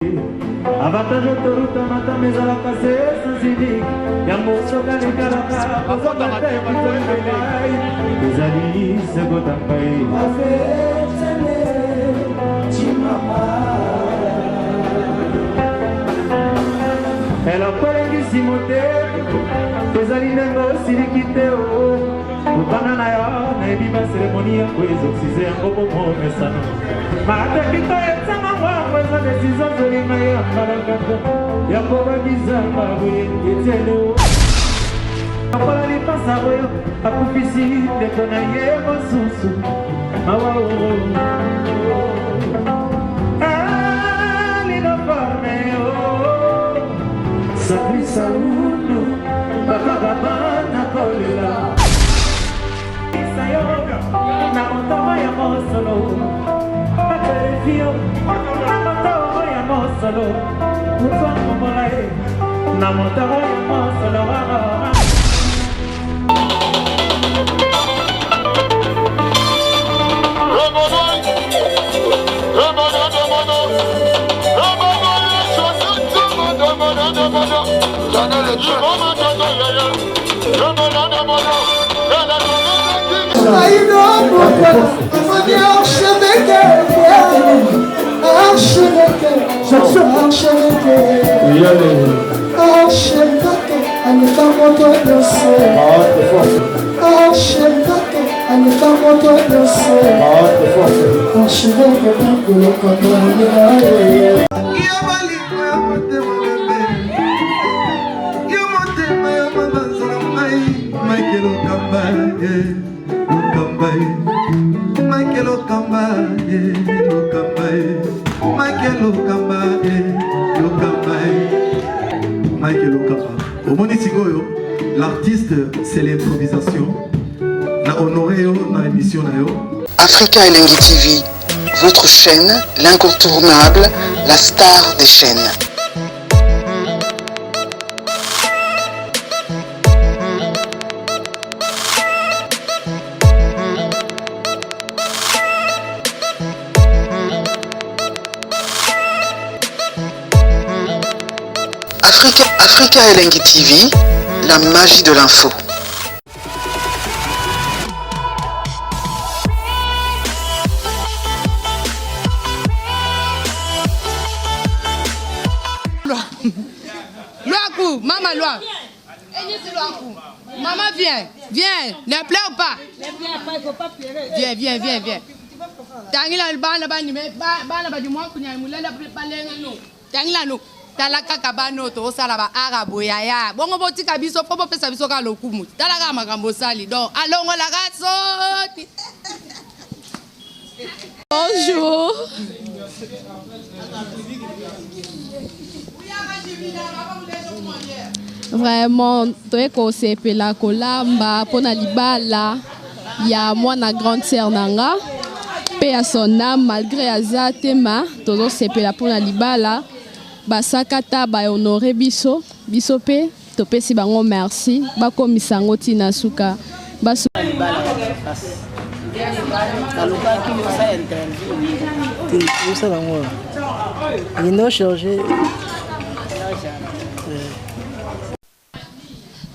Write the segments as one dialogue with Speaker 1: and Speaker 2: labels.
Speaker 1: Avantage autoroute matin mais à la cassée sans unique Yambo soka les caracas Posa la tête qui fait le bail Les alis se gotan paye Elle a pas les simoté Les alis n'engo sirikite o Upanana ya Nebiba cérémonie Pour exorciser un gros moment mesano Mata kito etsama Mweza décision de l'imaya Marakata Yakoba bizamba Etienne Akola li pasa royo Akufisi Dekona ye mosusu Mawa Alino farme Sakri salundo Bakababana kolela Sayoga Na montama ya mosolo Aterefio Solo, Mufa Momorae, Namotaro, Solo,
Speaker 2: l'artiste, c'est l'improvisation. Na honoré dans l'émission.
Speaker 3: Africa Elengi TV, votre chaîne, l'incontournable, la star des chaînes. Africa Elengi TV, la magie de l'info.
Speaker 4: Loakou, maman Loa. Maman viens, ne pleure pas. Viens, viens. Tangila bana bani me bana badi mo kunya mulala palenga no. Tangila no. Talaka kabano to salaba arabo yaya. Bongo botika biso popo pesa biso ka lokumu. Talaka makambo sali donc alongo la gaso.
Speaker 5: Bonjour. Vraiment, toi ko sepela kolamba pona libala ya mwana grande sœur nanga pe à son âme malgré azatema todo sepela pona libala basakata ba honorer biso pe to pesi bango merci ba komisa ngo tina suka baso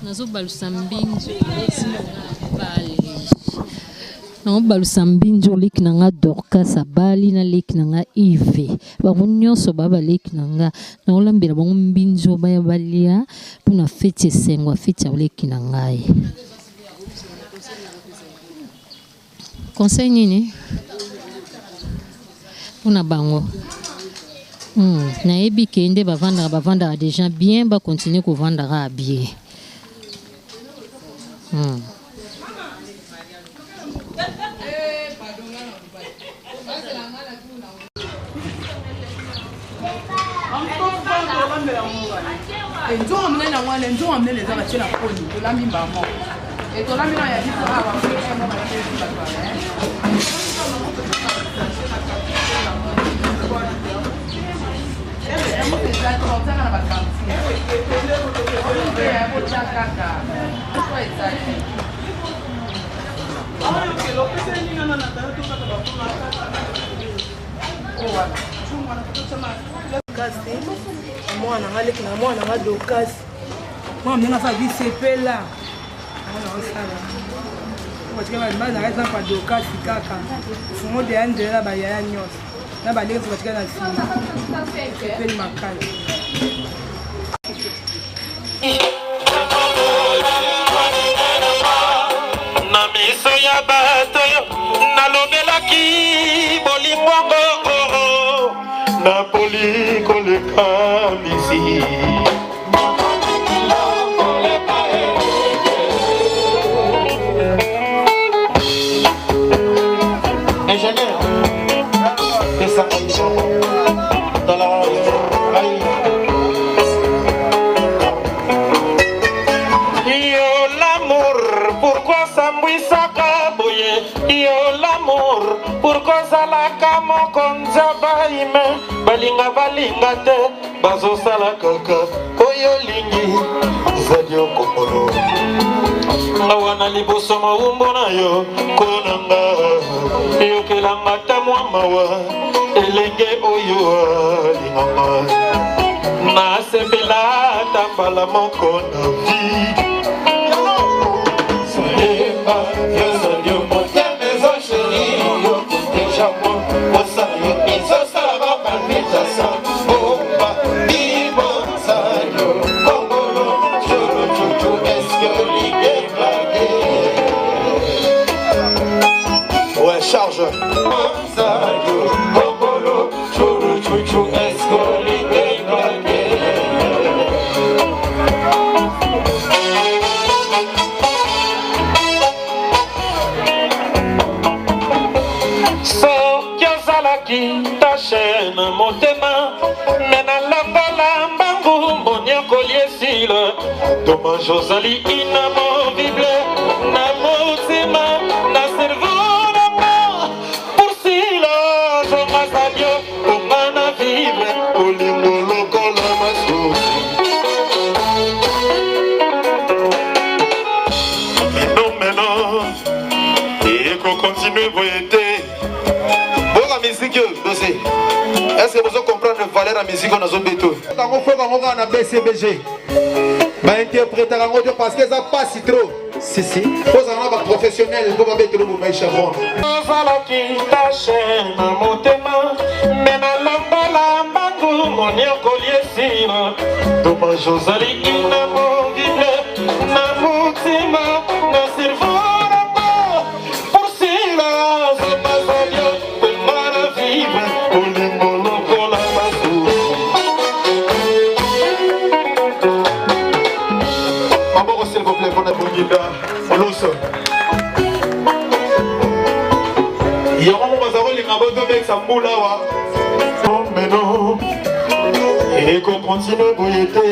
Speaker 6: nazo balusa mbinzo non balusa mbinzo lik nanga Dorcas abali na lik nanga Ive bango nyonso baba lik nanga na olambela bango mbinzo baya balia puna fete sengwa fete lik nanga ye conseil nini puna bango na ebi kende bavandaka déjà bien ba continuer ko vandaka bien
Speaker 4: Oh,
Speaker 7: kasi mwana ngaleki na mwana nga dokasi mwana mninga fa bisepela ana osala watika ba na raison pa dokasi kaka fumo de andela ba ya nyos na ba leki watika na si sepeli makali
Speaker 8: na miso ya bato nalobelaki bolimbongo napoli koleka misi ingénieur et sa condition dans la yo l'amour pourquoi sambwisaka boye yo l'amour pourquoi zalaka mokonza baime balinga balinga te bazosala kaka oyo lingi zadi okokolo awa na liboso mawumbo na yo konanga yokelanga ta mwa mawa elenge oyo alinganga nasepela ta mbala moko na vi soyeba yozali omoteme ezosheri yo koteja mo osala yo ezosala bapalmitasa bomba ibonsayo kongolo churuchuchu eske ligeblage ouais charge bonsayo kongolo churuchuchu eske ligeblage ta chaîne motema mena lambala mbangu monyakoli esile dommage ozali inamovible na motima na cerveau nanga pour silence mazalio onga na vivre olingo lokola masusi meno ekokontinue boyete musique dosé. Est-ce que vous comprenez la valeur de la musique dans notre béton? Quand on fait on a BCBG, bah interpréter en audio parce que ça passe trop. Si. Faut avoir un professionnel pour pas mettre le mouvement chavon. Voilà qui ta chaîne motema, mais na lamba lamba tout mon collier sina. Dommage ozali inamovible, na mutima, na cerveau. Et qu'on continue boyete,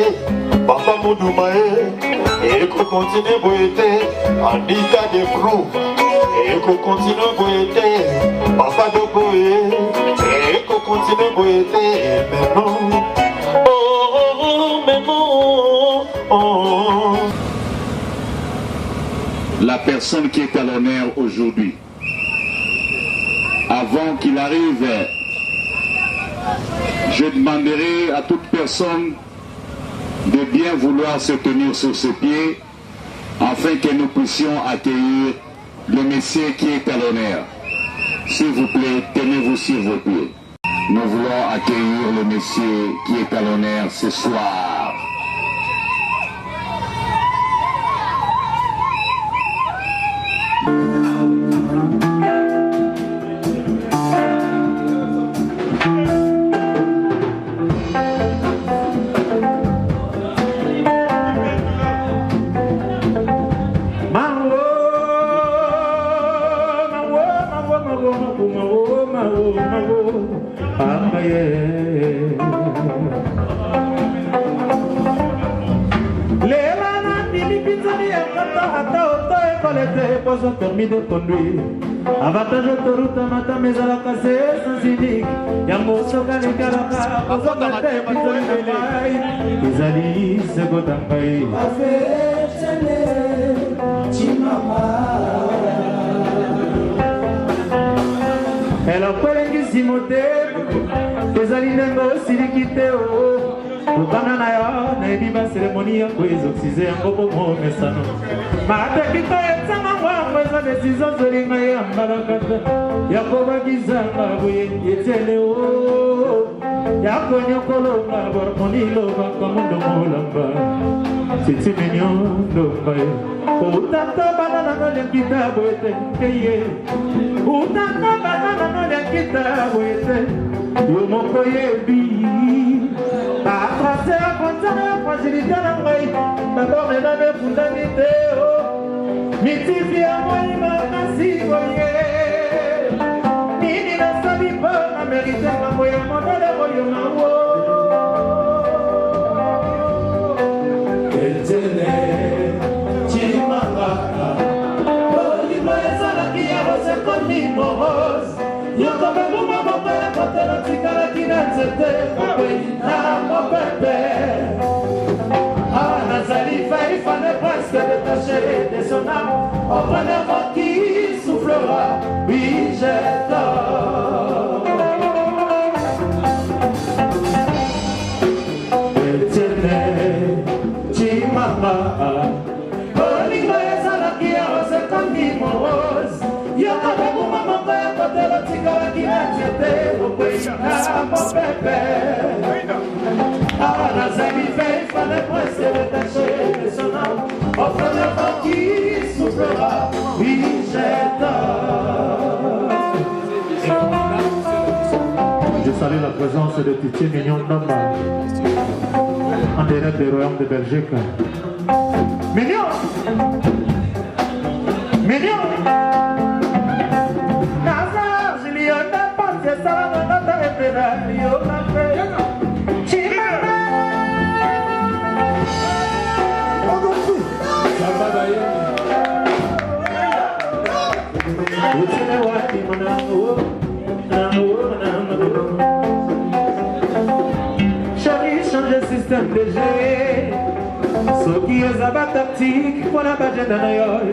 Speaker 8: papa Moudoumae, et qu'on continue boyete, Anita de Prou, et qu'on continue boyete, papa de Boé, et qu'on continue boyete, mais non, mais non,
Speaker 9: La personne qui est à l'honneur aujourd'hui, avant qu'il arrive, je demanderai à toute personne de bien vouloir se tenir sur ses pieds afin que nous puissions accueillir le monsieur qui est à l'honneur. S'il vous plaît, tenez-vous sur vos pieds. Nous voulons accueillir le monsieur qui est à l'honneur ce soir.
Speaker 1: Permis de conduire avantage autoroute mata mezala kase sansidik yango soka le kalaka kozaka te pitolele ezali sekotangai afetele chimama ela kwelengisi mote ezali ndenge osiliki te o kokana na yo nayebi baseremoni ya koezoxize yango bomomesano matekito etsanga ngwango eza desizio zolinga ye ya mbalaka te ya kobakizanga boye etiele o ya konyokolonga bormoni lobaka mondo molamba titi mignon ndomba ye utata banana no liakita boyete eye utata banana no liakita boyete yo moko yebi atrase akontana ya fragilité na ngai dabord ena mefundani te o mitifi ya moi makasi boye nini nasali mpo na merite ngambo ya mondele boyo nango etele chimanga olimo ezalaki ya rosekomi moros yokobebuma moko ya kotela tikalaki na nzete kopei na mopepe nazali failli fallait presque détacher de son âme au premier vent qui soufflera oui j'ai tort éternel chimama olingo ezalaki ya rosekomi moros yokobebuma moko ya kotela tikalaki na nzete kopei na mopepe nazali failli fallait presque détacher de son âme au premier vent qui soufflera oui j'ai tort. Je salue la présence de Titi Mignon Ndomba en direct des royaumes de Belgique. Mignon Mignon Nazar Julien n'a pas de ça dans notre référendum. Chérie, change le système de G. Ce qui est abat tactique pour la budget de New York.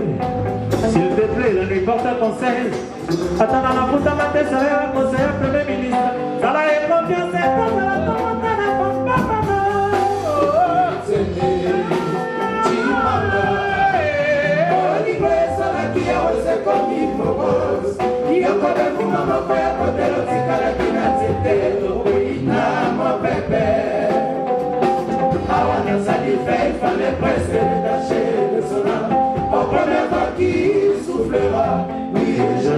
Speaker 1: S'il te plaît, la nuit porte conseil. Attends, dans la pousse à mater, ça va conseiller le premier ministre. Ça va être confiance, c'est comme la tomate à la pompe. Yokobebuma moko ya kotelo tikalaki na nzete na mopepe awa nazali failli fallait presque détacher de son âme au premier vent qui soufflera oui je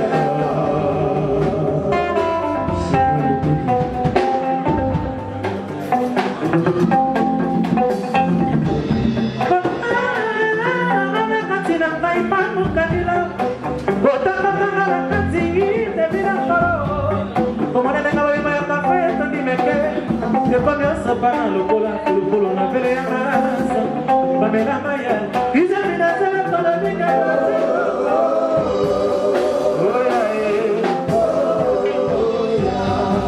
Speaker 1: que comienza para lo polo na vele ya masa pamela maya iza mina sala toda vika oya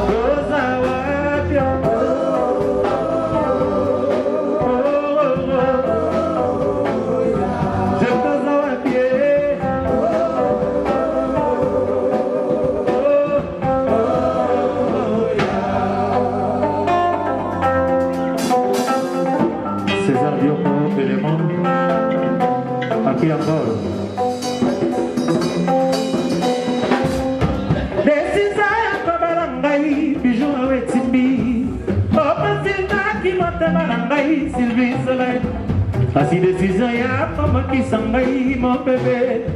Speaker 1: rosa wapio je rosa wapie César Bioko, élément, aquí encore. Desisa ya kabarangai, bijou awe timbi. Opasilta ki matemarangai, Sylvie Soleil. Asi desisa ya mama kisangai, mon bébé.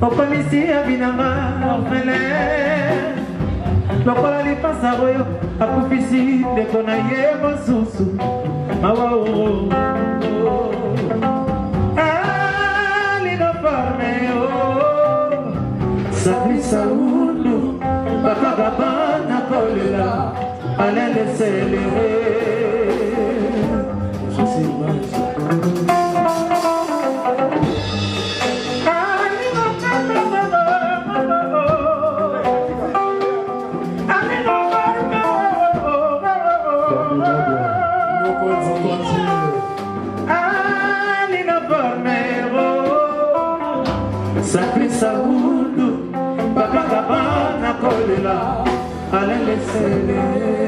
Speaker 1: Opamisi abinama, orphelin. Lokola li pasa royo, akufisi, dekona ye mosusu. Sakli saundu, bakagabana kolela, alele selere. Sakli saundu, bakagabana kolela, Alain Lesele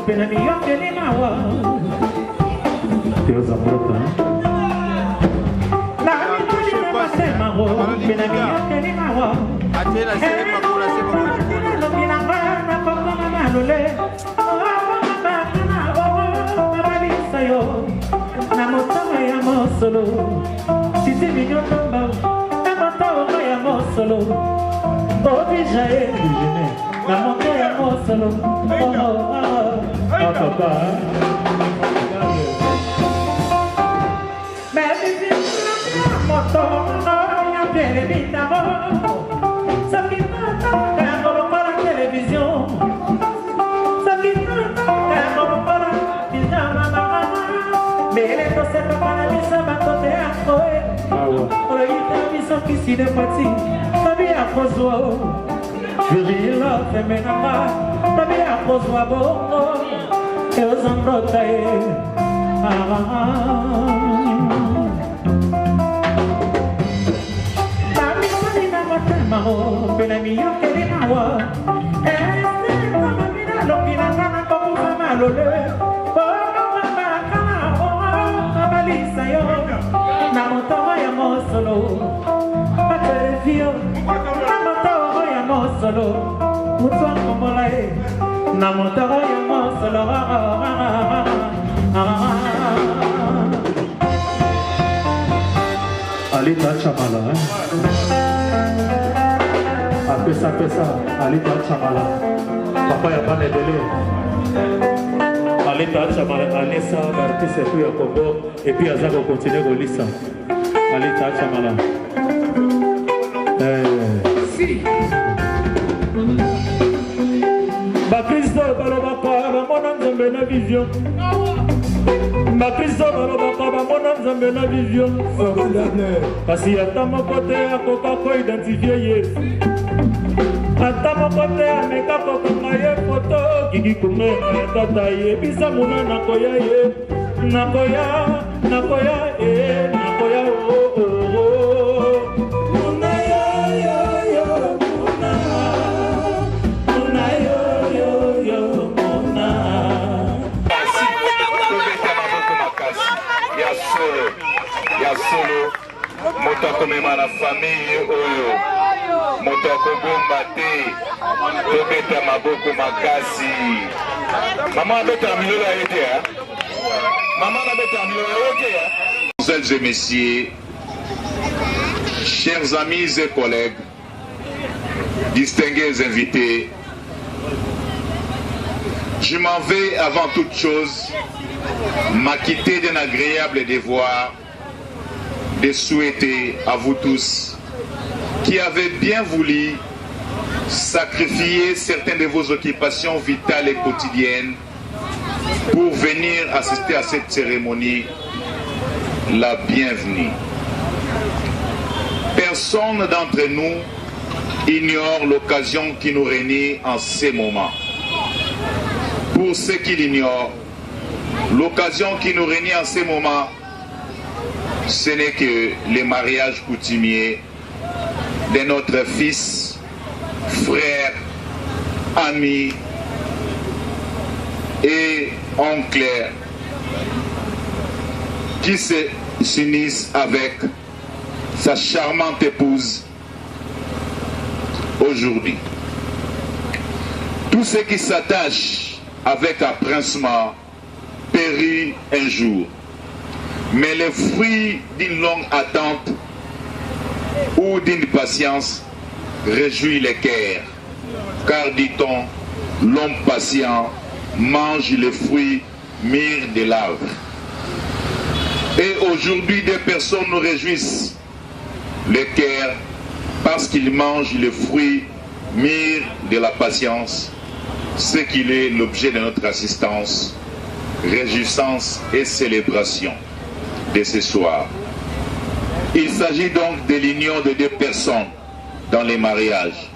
Speaker 1: pena miyongeli mawa Deus amorota na mituli na masema ho pena miyongeli mawa atela sema kula sema kula binanga na papa na malole na yo na motama ya mosolo titi minyotomba na motama ya mosolo obija ebijene na moto ya mosolo papa mais moto ya televita ça qui t'entend par la télévision ça qui t'entend par la pyjama mais les deux c'est pas la mise à côté à quoi on a eu ta mission qui s'y dépasse ça vient à cause Virila femenama tabi akozwa bongo ezandota e Tami sanina matema ho pena miyo kelinawa Este kama mina lopina kana kokufa malole Bono mama kana abalisa yo Na motowa ya mosolo Paterevio Solo, mutua komolae, na motaro ya mosolo. Alita chamala, apesa, alita chamala. Papa ya bane dele. Alita chamala, Alessa, l'artiste est plus à Congo, et puis Azako continue de lisa. Alita chamala. Si. Bakristo balobaka bamona nzambe na vision Bakristo balobaka bamona nzambe na vision kasi ata moko te akoka koidentifie Yesu ata moko te ameka kokanga ye foto kiki kunge na tata yebisa muna nakoya ye nakoya nakoya
Speaker 9: solo moto akomema na famille oyo moto akobomba te tobeta maboko makasi mama abeta milolo ye te mama abeta milolo ye te Mesdames et messieurs, chers amis et collègues, distingués invités, je m'en vais avant toute chose m'acquitter d'un agréable devoir de souhaiter à vous tous qui avez bien voulu sacrifier certaines de vos occupations vitales et quotidiennes pour venir assister à cette cérémonie, la bienvenue. Personne d'entre nous ignore l'occasion qui nous réunit en ces moments. Pour ceux qui l'ignorent, l'occasion qui nous réunit en ces moments, ce n'est que le mariage coutumier de notre fils, frère, ami et oncle qui s'unissent avec sa charmante épouse aujourd'hui. Tout ce qui s'attache avec un principement périt un jour. Mais le fruit d'une longue attente ou d'une patience réjouit les cœurs. Car, dit-on, l'homme patient mange les fruits mûrs de l'arbre. Et aujourd'hui, des personnes nous réjouissent le cœur parce qu'ils mangent les fruits mûrs de la patience, ce qu'il est l'objet de notre assistance, réjouissance et célébration. de ce soir. Il s'agit donc de l'union de deux personnes dans les mariages.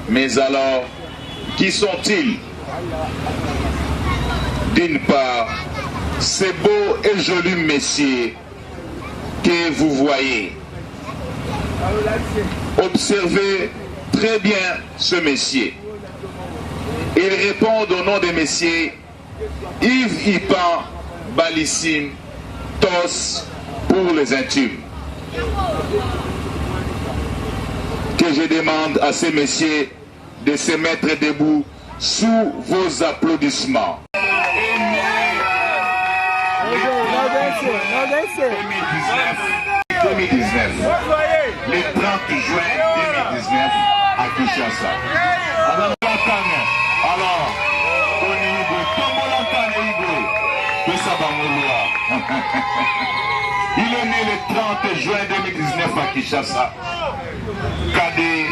Speaker 9: Mais alors, qui sont-ils? D'une part, ces beaux et jolis messieurs que vous voyez. Observez très bien ce monsieur. Il répond au nom de messieurs Yves Ipan Balissim Tos pour les intimes. Que je demande à ces messieurs de se mettre debout sous vos applaudissements. 2019, le 30 juin 2019 à Kinshasa. Alors, il est né le 30 juin 2019 à Kinshasa, cadet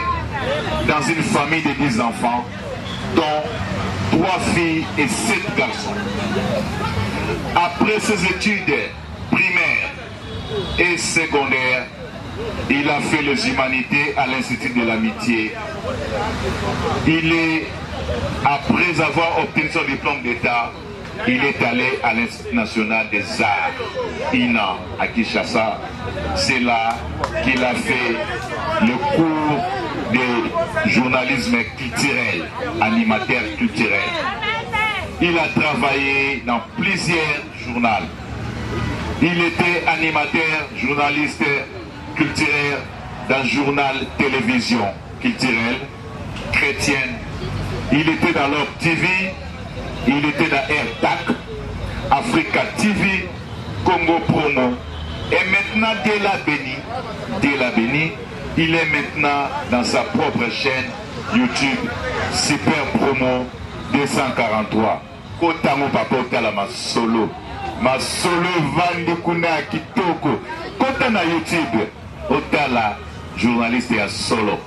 Speaker 9: dans une famille de 10 enfants, dont 3 filles et 7 garçons. Après ses études primaires et secondaires, il a fait les humanités à l'Institut de l'Amitié. Après avoir obtenu son diplôme d'État, il est allé à l'Institut national des arts, INA, à Kinshasa. C'est là qu'il a fait le cours de journalisme culturel, animateur culturel. Il a travaillé dans plusieurs journaux. Il était animateur, journaliste culturel dans le journal télévision culturelle chrétienne. Il était dans l'Op TV, il était dans AirTac, Africa TV, Congo Promo. Et maintenant, dès la Béni, il est maintenant dans sa propre chaîne YouTube, Super Promo 243. Kotamo papa otala ma solo vandi kuna kitoko. Kota na YouTube otala journaliste ya solo.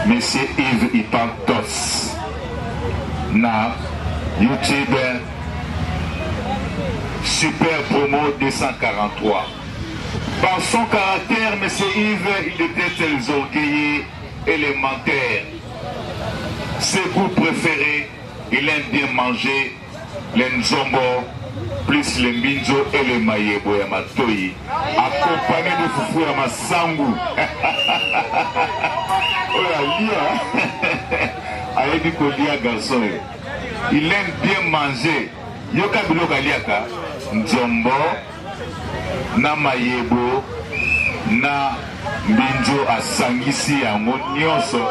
Speaker 9: Monsieur Yves Ipan Tos na YouTube Super Promo 243. Par son caractère, Monsieur Yves, il était très orgueilleux, élémentaire. Ses goûts préférés, il aime bien manger les nzombo, plus les mbinzo et les mayebo ya matoyi, accompagné de foufou ya masangu. Oh la lia, ayebi kolia garçon. Il aime bien manger. Yoka biloko aliaka nzombo na mayebo na mbinzo asangisi yango nyonso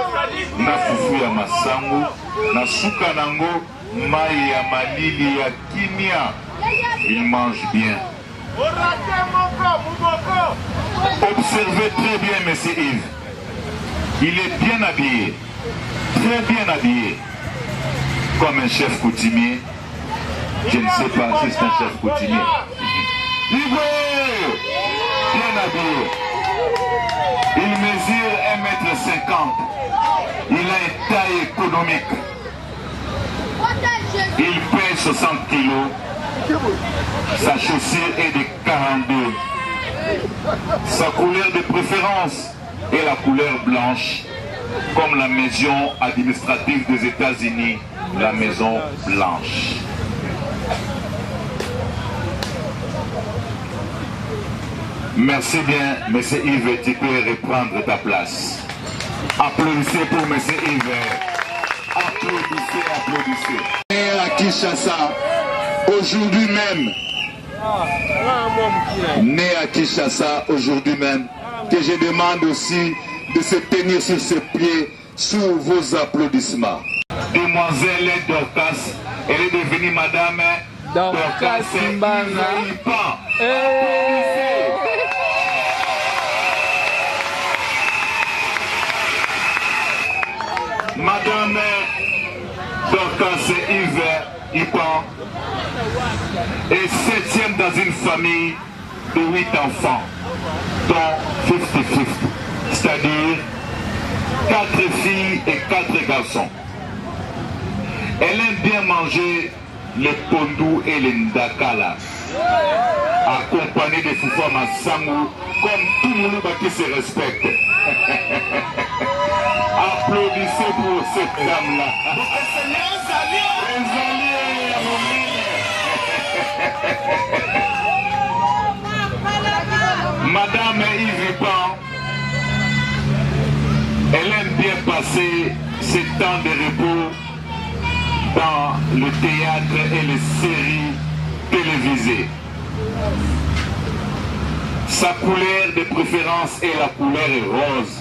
Speaker 9: na fufu ya masangu na suka nango mai ya malili ya kimia. Il mange bien. Observez très bien, Monsieur Yves. Il est bien habillé, très bien habillé, comme un chef coutumier. Je ne sais pas si c'est un chef coutumier. Yves, bien habillé. Il mesure 1,50 m. Il a une taille économique. Il pèse 60 kg. Sa chaussure est de 42. Sa couleur de préférence est la couleur blanche, comme la maison administrative des États-Unis, la Maison Blanche. Merci bien, Monsieur Yves, tu peux reprendre ta place. Applaudissez pour Monsieur Yves. Applaudissez, applaudissez. Et à Kinshasa, aujourd'hui même, né à Kinshasa, aujourd'hui même, que je demande aussi de se tenir sur ses pieds sous vos applaudissements. Demoiselle Dorcas, elle est devenue Madame Dorcas Mbana. Madame Dorcas Yves Ipan est 7e dans une famille de 8 enfants, dont 50-50, c'est-à-dire 4 filles et 4 garçons. Elle aime bien manger les pondou et les ndakala. accompagné de Foufa Massango, comme tout le monde qui se respecte. Applaudissez pour cette dame-là. Madame Yves Pan, elle aime bien passer ses temps de repos dans le théâtre et les séries télévisées. Sa couleur de préférence est la couleur rose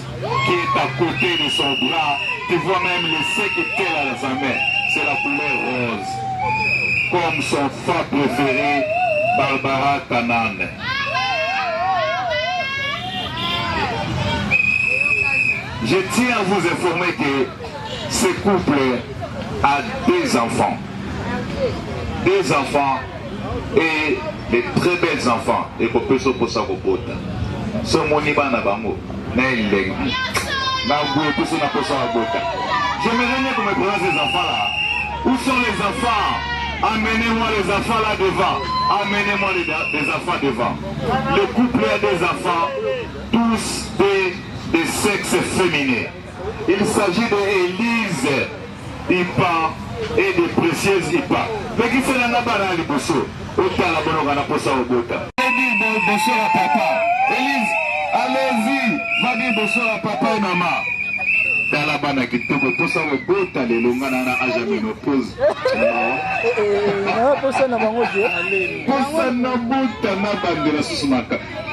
Speaker 9: qui est à côté de son bras. Tu vois même le sec qu'elle a dans sa main. C'est la couleur rose. Comme son femme préféré, Barbara Tanan. Je tiens à vous informer que ce couple a 2 enfants. 2 enfants et des très belles enfants. Et pour que ce soit ça, ce moniba na bango na elengi na boue tout ça na posa na bota. J'aimerais bien qu'on me présente ces enfants là. Où sont les enfants? Amenez-moi les enfants là devant. Amenez-moi les enfants devant. Le couple a des enfants, tous des sexes féminins. Il s'agit de Élise Ipa et de Précieuse Ipa. Mais qui fait la nabana à l'Ibosso? Autant la bonne à posa au bota. Bonsoir à papa. Élise, allez-y, va dire bonsoir à papa et maman. Dans la bande qui te repose au bota, les longana à jamais me pose.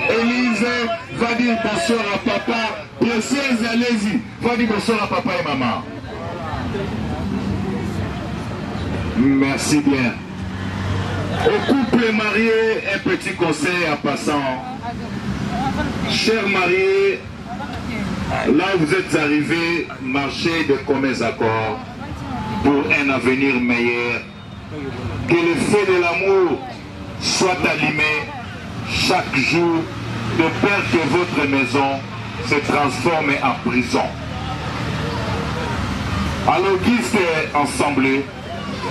Speaker 9: Élise, va dire bonsoir à papa. Précieuse, allez-y, va dire bonsoir à papa et maman. Merci bien. Au couple marié, un petit conseil en passant. Chers mariés, là où vous êtes arrivés, marchez de communs accords pour un avenir meilleur. Que le feu de l'amour soit allumé chaque jour, de peur que votre maison se transforme en prison. Alors, Auguste ensemble,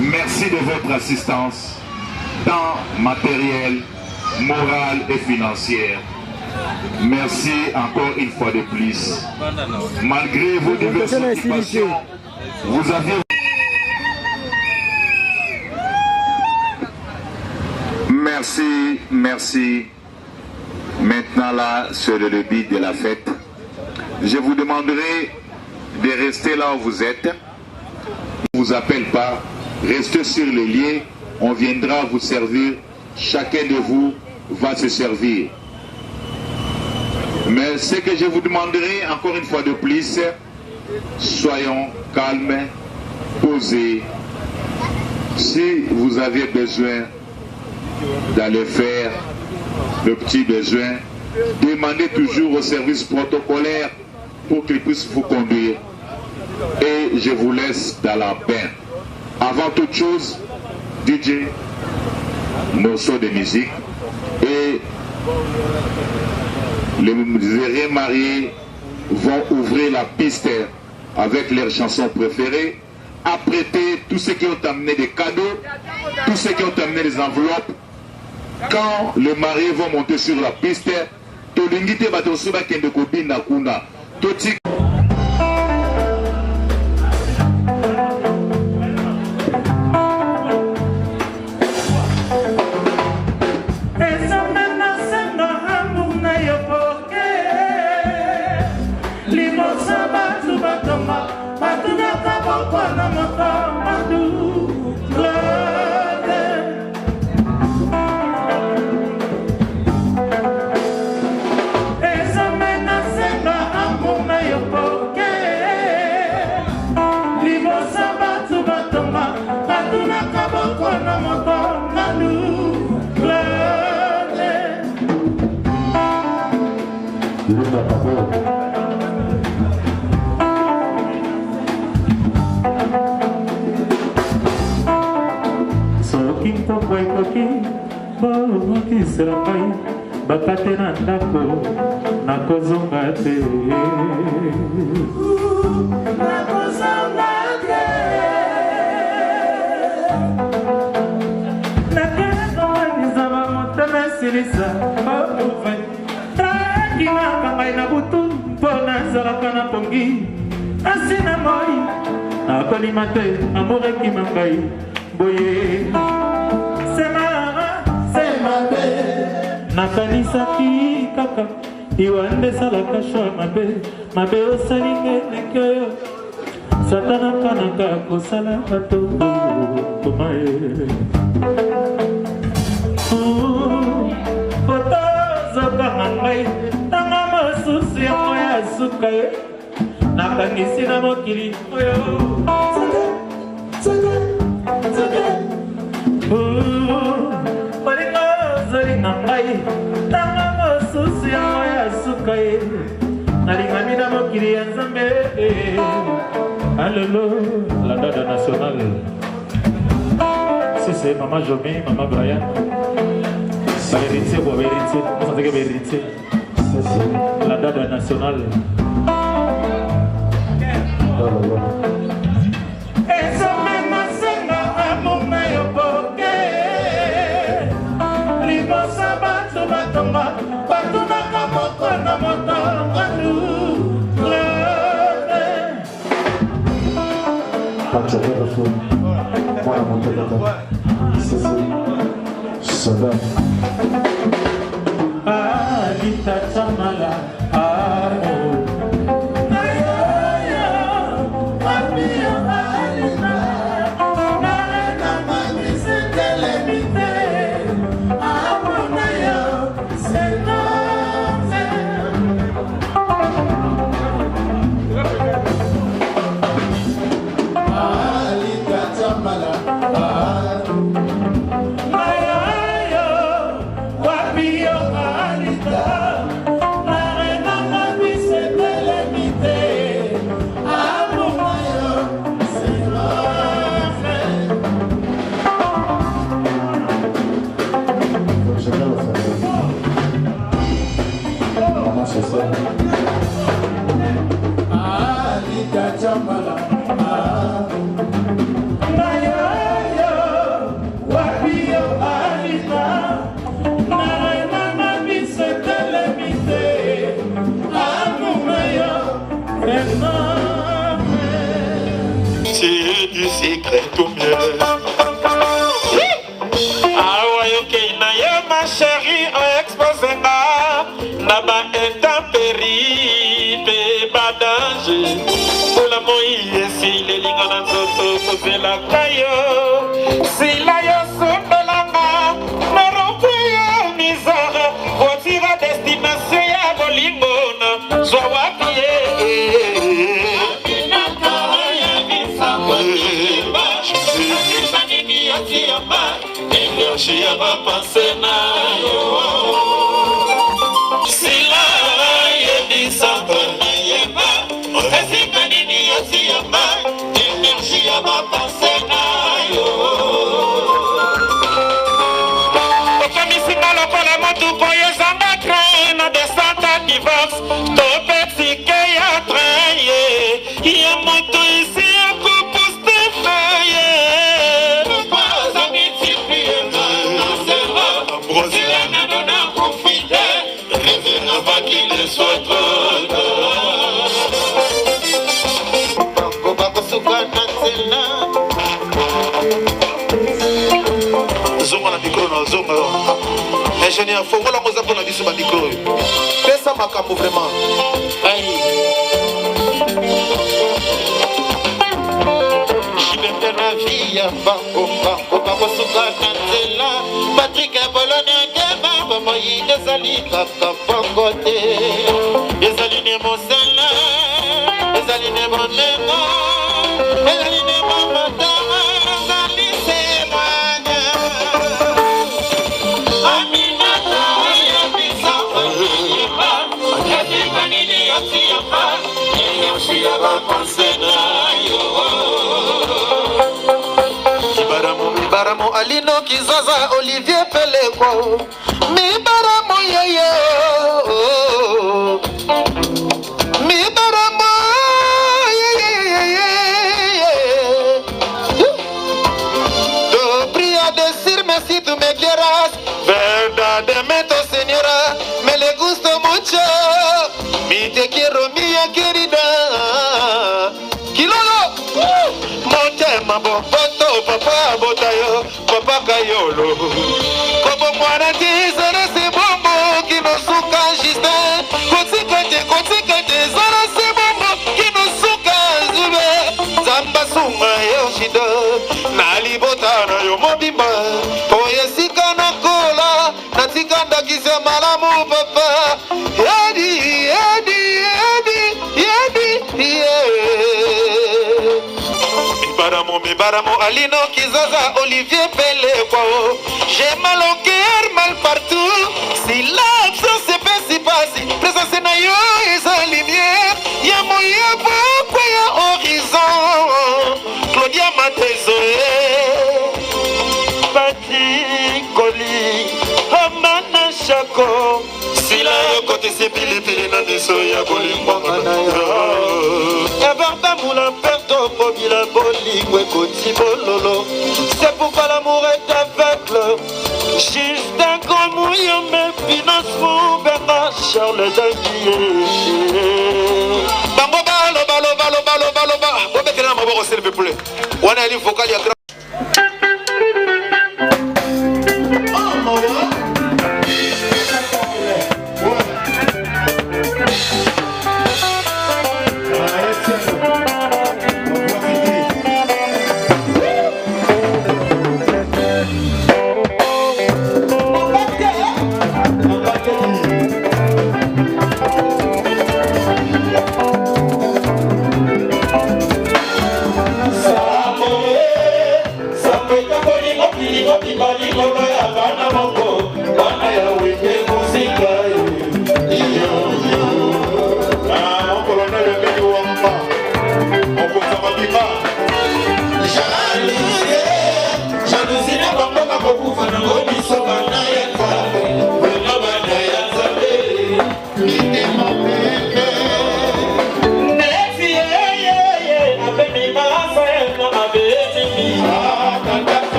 Speaker 9: merci de votre assistance, tant matérielle, morale et financière. Merci encore une fois de plus. Malgré vos diverses occupations, vous avez... Merci, merci. Maintenant là, sur le début de la fête, je vous demanderai de rester là où vous êtes. On ne vous appelle pas. Restez sur le lieu. On viendra vous servir. Chacun de vous va se servir. Mais ce que je vous demanderai encore une fois de plus, soyons calmes, posés. Si vous avez besoin d'aller faire le petit besoin, demandez toujours au service protocolaire pour qu'ils puissent vous conduire. Et je vous laisse dans la paix. Avant toute chose, DJ, morceau de musique, et les heureux mariés vont ouvrir la piste avec leurs chansons préférées, apprêter tous ceux qui ont amené des cadeaux, tous ceux qui ont amené des enveloppes. Quand les mariés vont monter sur la piste, Tolingite Batosuba Kendekobi Nakuna, Toti.
Speaker 1: bakate na ndako nakozonga te nakekoanizama motema kaka na pongi asi na moi nakolima te amour ekima ngai boye semabe nakanisaki kaka iwa nde esalaka shwa mabe osalinga eleki oyo satana kanaka kosala bato komae kotozokanga ngai tanga mosusu yango ya suka ye nakangisi na mokili oyo olinga ozolinga ngai tanga mosusu yango ya suka ye nalingami na mokili ya nzambe. Allô, la dada nationale. Si c'est maman Jomé, maman Brian. Ça héritier ou héritier. Vous sentez que héritier. La dada nationale. Alita Chamala,
Speaker 10: secret tout mieux. Awa yoke na yo ma chérie on expose na ba intempérie pe ba danger. Ola moi si le linga na nzoto kozela kayo. Si la yo sondolanga na rompuyo misère. Otira destination ya bolingo na zwa wapi énergie à ma pensée na yo. Si la ye disamba na yeba, esika nini yosi ya ma, énergie à ma pensée na yo. Okamisinga lokola motu koyo zanga train na descente divorce, tope tsike ya train ye, ya moto isi ya kupuste feye. Qu'il soit trop zonga na micro na zonga ingénieur fongola moza pona biso ba micro pesa makambo vraiment la vie ya bango bakosuka na nzela Patrick Bolone ngeba bamoyi ezali kaka bongo te ezali ne mosala ezali ne bonengo ezali ne mamatama ezali semanya Aminata ya bisapa yeba yatika nini yosiyama yosiyama konsena yo Mibaramo Alino Kizaza Olivier Pelekwa Mibaramo Yeye Mibaramo Yeye Te prie à decir merci tu m'éclairas verdademente Señora me le gusta mucho mi te quiero mi querida
Speaker 8: Mami Baramo, Alino, Kizaza, Olivier Pele, Kwao. J'ai mal au cœur, mal partout. Si l'absence se fait si passe, présence na yo, et sa lumière. Y'a moyen, pourquoi y'a horizon. Claudia Matezoé, Patrick Coli, Amana Chako. Si la yo kote se pili pili na deso ya bolimbanga na yo. Eberta moula perto pobila bolingwe koti bololo. C'est pourquoi l'amour est aveugle. Juste un grand mouillon mais finance mon Bernard Charles Daguier. Bango balo balo balo balo balo balo. Bobe kena maboko s'il vous plaît. Wana ali vocal ya grand.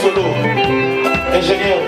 Speaker 8: Solo, ingénieur.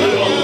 Speaker 10: Yeah.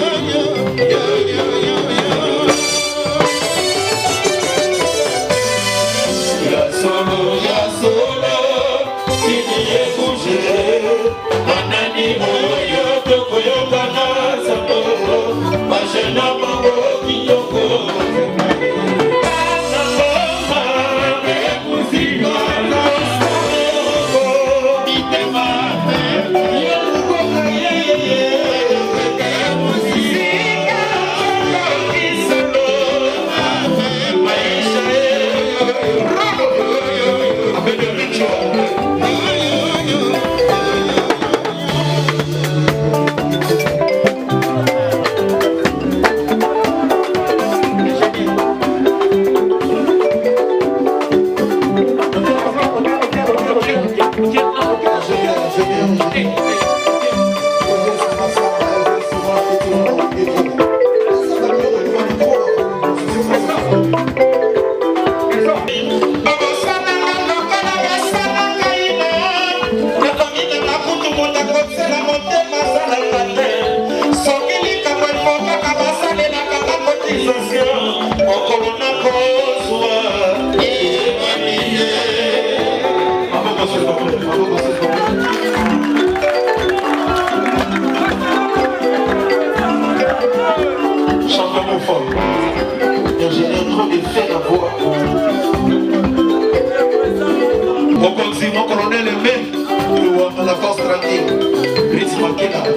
Speaker 8: Makela.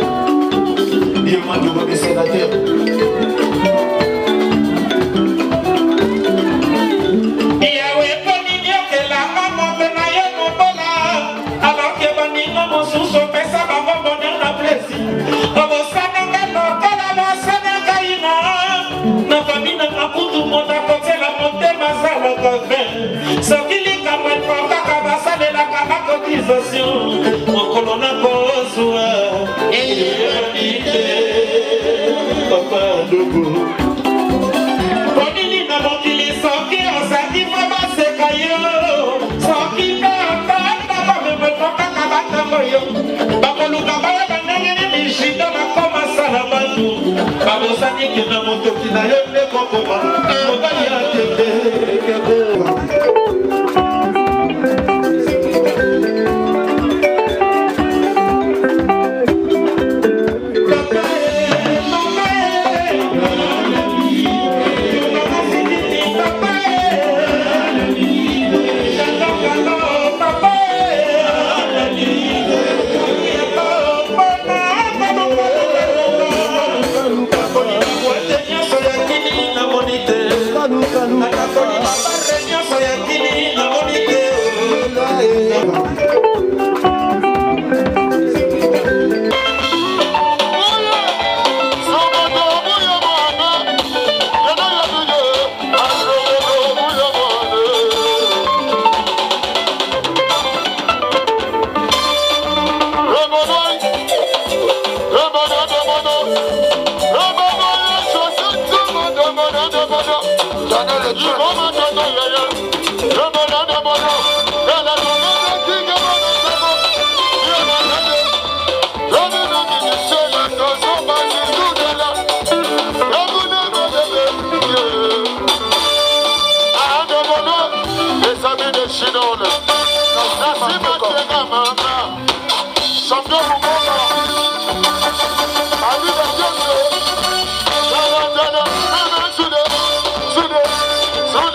Speaker 8: Diamant du bon sénateur.
Speaker 11: Come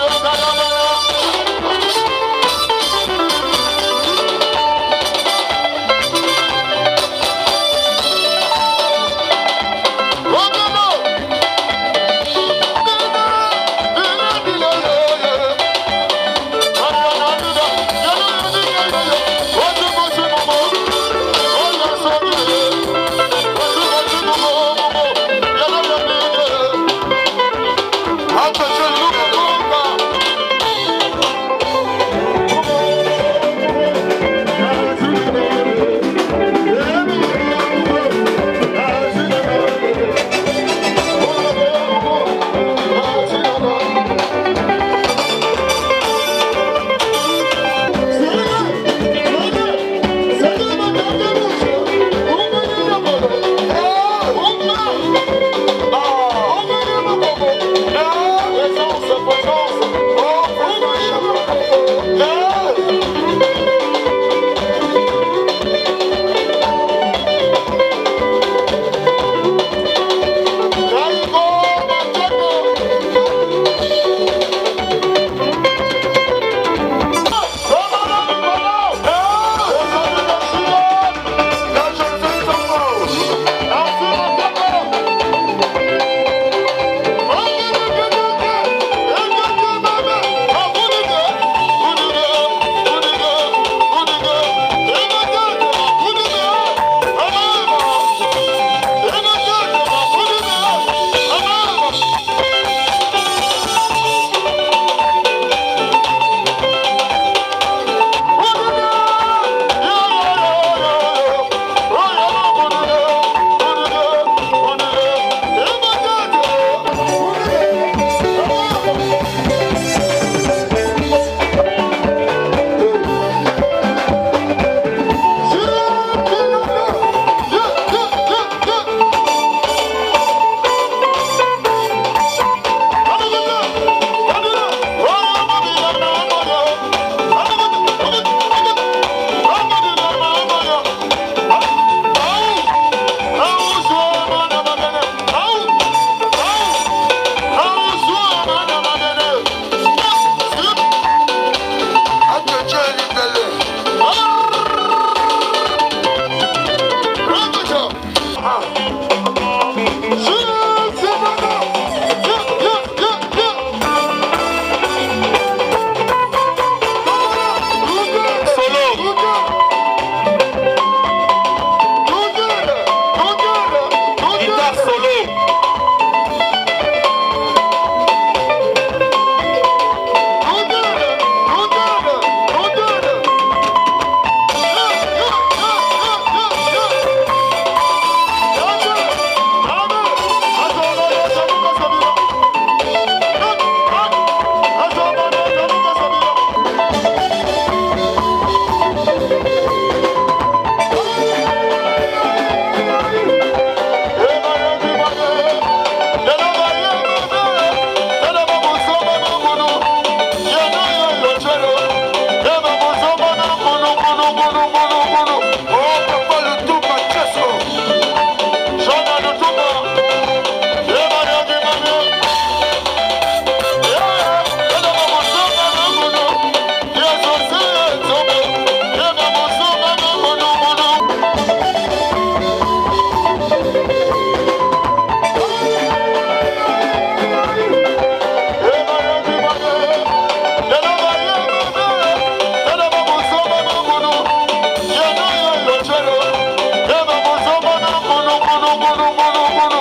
Speaker 10: gulu gulu gulu